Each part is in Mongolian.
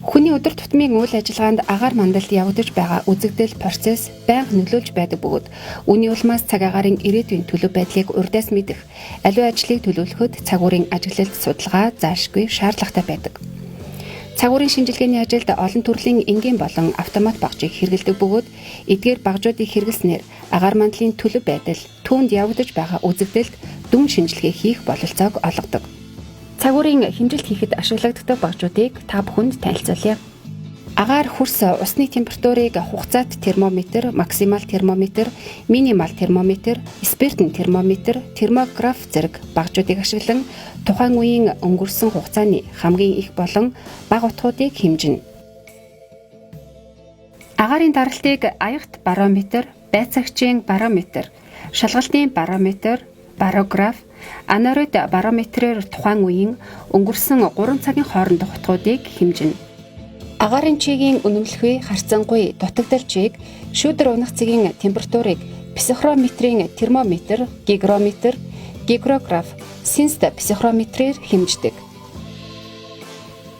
Хүний өдөр тутмын үйл ажиллагаанд агаар мандалд явагдаж байгаа үзэгдэл процесс байнга нөлөөлж байдаг бөгөөд үүний улмаас цаг агаарын ирээдүйн төлөв байдлыг урьдаас мэдэх, аливаа ажлыг төлөвлөхөд цагуурын ажиглалт судалгаа заашгүй шаардлагатай байдаг. Цагуурын шинжилгээний ажилд олон төрлийн энгийн болон автомат багжийг хэрэглэдэг бөгөөд эдгээр багжуудыг хэрэглэснээр агаар мандлын төлөв байдал түүнд явагдаж байгаа үзэгдэлд дүн шинжилгээ хийх бололцоог олгодог. Цагуурын хэмжилт хийхэд ашиглагддаг багжуудыг та бүхэнд танилцуулъя. Агаар хөрс усны температурыг хугацаат термометр, максимал термометр, минимал термометр, спиртэн термометр, термограф зэрэг багжуудыг ашиглан тухайн үеийн өнгөрсөн хугацааны хамгийн их болон бага утгуудыг хэмжинэ. Агаарын даралтыг аягт барометр, байцаагчийн барометр, шалгалтын барометр, барограф, анароид барометрээр тухайн үеийн өнгөрсөн 3 цагийн хоорондох утгуудыг хэмжинэ. Агаарын чигийн үнэмлэхүй харьцангуй дутагдал чиг шүүдэр унах цэгийн температурыг психрометрийн термометр, гигрометр, гигрограф, синст психрометрээр хэмждэг.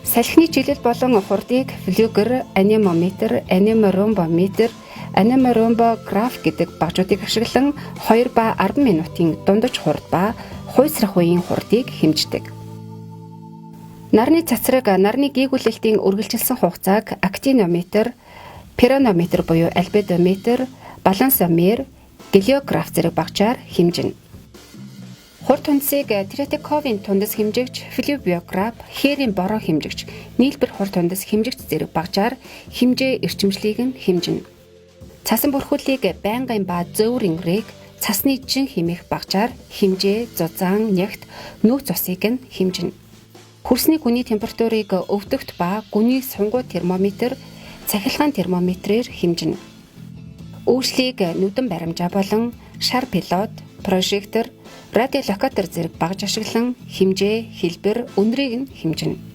Салхины жилэл болон хурдыг флюгер, анемометр, анеморомбометр, анеморомбограф гэдэг багжуудыг ашиглан 2 ба 10 минутын дундаж хурд ба хуйсрах үеийн хурдыг хэмждэг. Нарны цацраг, нарны гээгүүлэлтийн үргэлжилсэн хугацааг актинометр, пиронометр буюу альбедометр, балансомер, гелиограф зэрэг багжаар хэмжинэ. Хурд тундсыг Третьяковын тундас хэмжигч, флювиограф, хээрийн бороо хэмжигч, нийлбэр хурд тундас хэмжигч зэрэг багжаар хэмжээ эрчимшлийг нь хэмжинэ. Цасан бүрхүүлийг байнгын ба зөөврийн рэг, цасны жин хэмээх багжаар хэмжээ, зузаан, нягт, нөөц усыг нь хэмжинэ. Хөрсний гүний температурыг өвдөгт ба гүний сунгуу термометр, цахилгаан термометрээр хэмжинэ. Үйлчлийг нүдэн баримжаа болон шар пилот, прожектор, радиолокатор зэрэг багж ашиглан хэмжээ, хэлбэр, үнэрийг нь хэмжинэ.